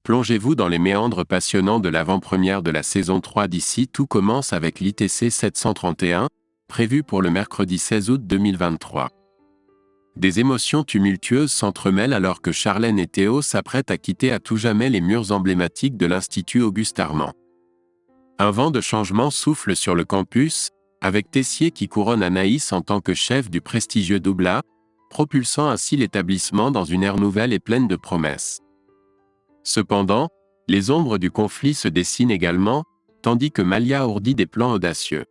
Plongez-vous dans les méandres passionnants de l'avant-première de la saison 3 d'ici. Tout commence avec l'ITC 731, prévu pour le mercredi 16 août 2023. Des émotions tumultueuses s'entremêlent alors que Charlène et Théo s'apprêtent à quitter à tout jamais les murs emblématiques de l'Institut Auguste Armand. Un vent de changement souffle sur le campus, avec Tessier qui couronne Anaïs en tant que chef du prestigieux Doubla, propulsant ainsi l'établissement dans une ère nouvelle et pleine de promesses. Cependant, les ombres du conflit se dessinent également, tandis que Malia ourdit des plans audacieux.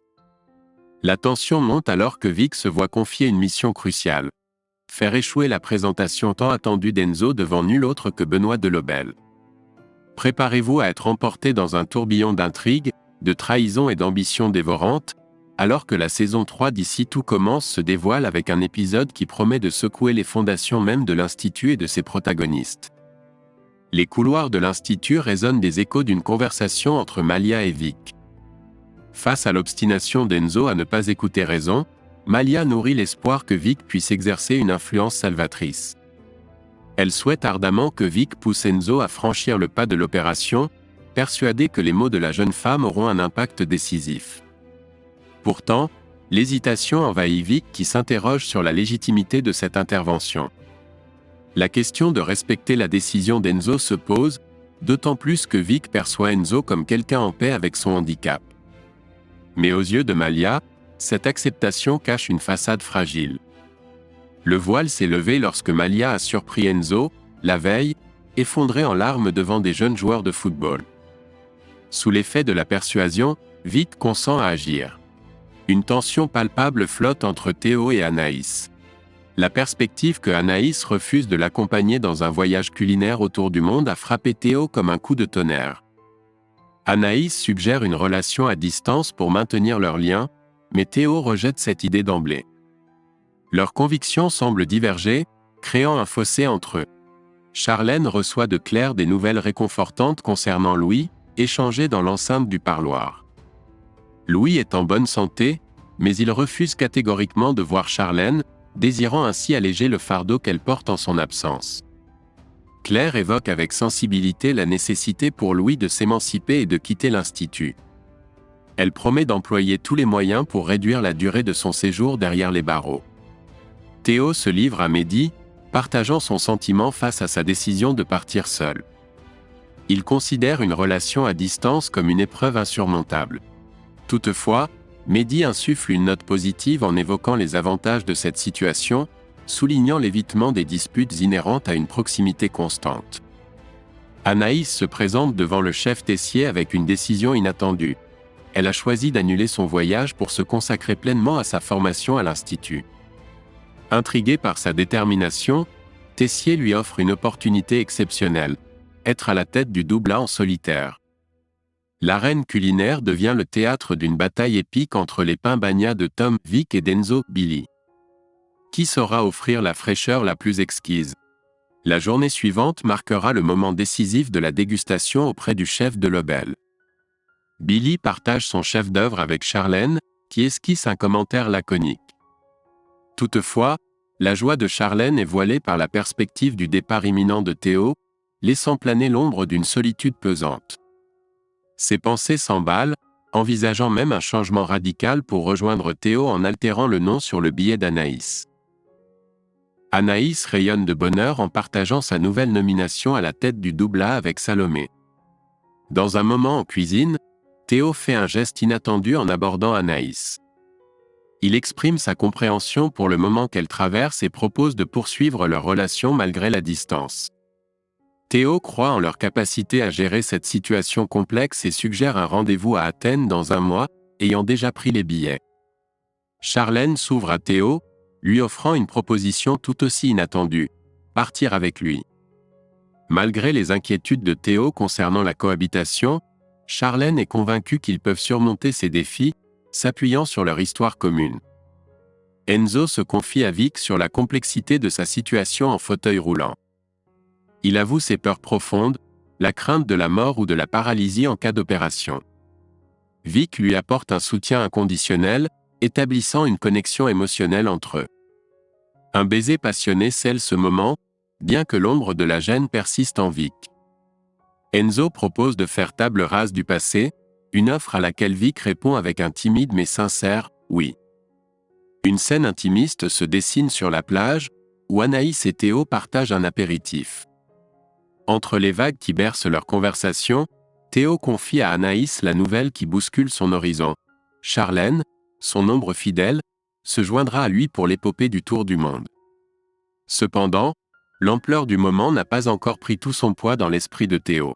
La tension monte alors que Vic se voit confier une mission cruciale: faire échouer la présentation tant attendue d'Enzo devant nul autre que Benoît Delobel. Préparez-vous à être emporté dans un tourbillon d'intrigues, de trahison et d'ambitions dévorantes, alors que la saison 3 d'ici Tout commence se dévoile avec un épisode qui promet de secouer les fondations même de l'Institut et de ses protagonistes. Les couloirs de l'Institut résonnent des échos d'une conversation entre Malia et Vic. Face à l'obstination d'Enzo à ne pas écouter raison, Malia nourrit l'espoir que Vic puisse exercer une influence salvatrice. Elle souhaite ardemment que Vic pousse Enzo à franchir le pas de l'opération, persuadée que les mots de la jeune femme auront un impact décisif. Pourtant, l'hésitation envahit Vic qui s'interroge sur la légitimité de cette intervention. La question de respecter la décision d'Enzo se pose, d'autant plus que Vic perçoit Enzo comme quelqu'un en paix avec son handicap. Mais aux yeux de Malia, cette acceptation cache une façade fragile. Le voile s'est levé lorsque Malia a surpris Enzo, la veille, effondré en larmes devant des jeunes joueurs de football. Sous l'effet de la persuasion, Vic consent à agir. Une tension palpable flotte entre Théo et Anaïs. La perspective que Anaïs refuse de l'accompagner dans un voyage culinaire autour du monde a frappé Théo comme un coup de tonnerre. Anaïs suggère une relation à distance pour maintenir leur lien, mais Théo rejette cette idée d'emblée. Leurs convictions semblent diverger, créant un fossé entre eux. Charlène reçoit de Claire des nouvelles réconfortantes concernant Louis, échangées dans l'enceinte du parloir. Louis est en bonne santé, mais il refuse catégoriquement de voir Charlène, désirant ainsi alléger le fardeau qu'elle porte en son absence. Claire évoque avec sensibilité la nécessité pour Louis de s'émanciper et de quitter l'Institut. Elle promet d'employer tous les moyens pour réduire la durée de son séjour derrière les barreaux. Théo se livre à Mehdi, partageant son sentiment face à sa décision de partir seul. Il considère une relation à distance comme une épreuve insurmontable. Toutefois, Mehdi insuffle une note positive en évoquant les avantages de cette situation, soulignant l'évitement des disputes inhérentes à une proximité constante. Anaïs se présente devant le chef Tessier avec une décision inattendue. Elle a choisi d'annuler son voyage pour se consacrer pleinement à sa formation à l'Institut. Intrigué par sa détermination, Tessier lui offre une opportunité exceptionnelle: être à la tête du Doubla en solitaire. L'arène culinaire devient le théâtre d'une bataille épique entre les pains bagnats de Tom, Vic et d'Enzo, Billy. Qui saura offrir la fraîcheur la plus exquise? La journée suivante marquera le moment décisif de la dégustation auprès du chef Delobel. Billy partage son chef-d'œuvre avec Charlène, qui esquisse un commentaire laconique. Toutefois, la joie de Charlène est voilée par la perspective du départ imminent de Théo, laissant planer l'ombre d'une solitude pesante. Ses pensées s'emballent, envisageant même un changement radical pour rejoindre Théo en altérant le nom sur le billet d'Anaïs. Anaïs rayonne de bonheur en partageant sa nouvelle nomination à la tête du Doubla avec Salomé. Dans un moment en cuisine, Théo fait un geste inattendu en abordant Anaïs. Il exprime sa compréhension pour le moment qu'elle traverse et propose de poursuivre leur relation malgré la distance. Théo croit en leur capacité à gérer cette situation complexe et suggère un rendez-vous à Athènes dans un mois, ayant déjà pris les billets. Charlène s'ouvre à Théo, lui offrant une proposition tout aussi inattendue: partir avec lui. Malgré les inquiétudes de Théo concernant la cohabitation, Charlène est convaincue qu'ils peuvent surmonter ces défis, s'appuyant sur leur histoire commune. Enzo se confie à Vic sur la complexité de sa situation en fauteuil roulant. Il avoue ses peurs profondes, la crainte de la mort ou de la paralysie en cas d'opération. Vic lui apporte un soutien inconditionnel, établissant une connexion émotionnelle entre eux. Un baiser passionné scelle ce moment, bien que l'ombre de la gêne persiste en Vic. Enzo propose de faire table rase du passé, une offre à laquelle Vic répond avec un timide mais sincère « oui ». Une scène intimiste se dessine sur la plage, où Anaïs et Théo partagent un apéritif. Entre les vagues qui bercent leur conversation, Théo confie à Anaïs la nouvelle qui bouscule son horizon. Charlène, son ombre fidèle, se joindra à lui pour l'épopée du tour du monde. Cependant, l'ampleur du moment n'a pas encore pris tout son poids dans l'esprit de Théo.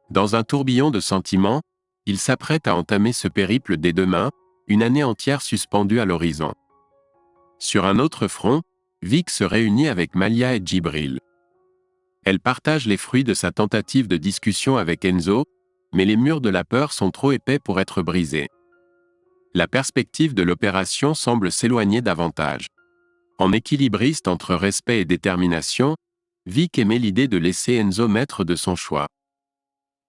Dans un tourbillon de sentiments, il s'apprête à entamer ce périple dès demain, une année entière suspendue à l'horizon. Sur un autre front, Vic se réunit avec Malia et Djibril. Elle partage les fruits de sa tentative de discussion avec Enzo, mais les murs de la peur sont trop épais pour être brisés. La perspective de l'opération semble s'éloigner davantage. En équilibriste entre respect et détermination, Vic émet l'idée de laisser Enzo maître de son choix.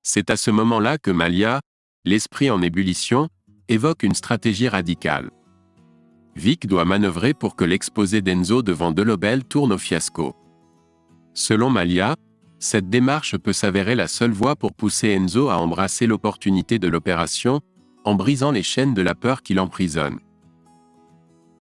C'est à ce moment-là que Malia, l'esprit en ébullition, évoque une stratégie radicale. Vic doit manœuvrer pour que l'exposé d'Enzo devant Delobel tourne au fiasco. Selon Malia, cette démarche peut s'avérer la seule voie pour pousser Enzo à embrasser l'opportunité de l'opération, en brisant les chaînes de la peur qui l'emprisonne.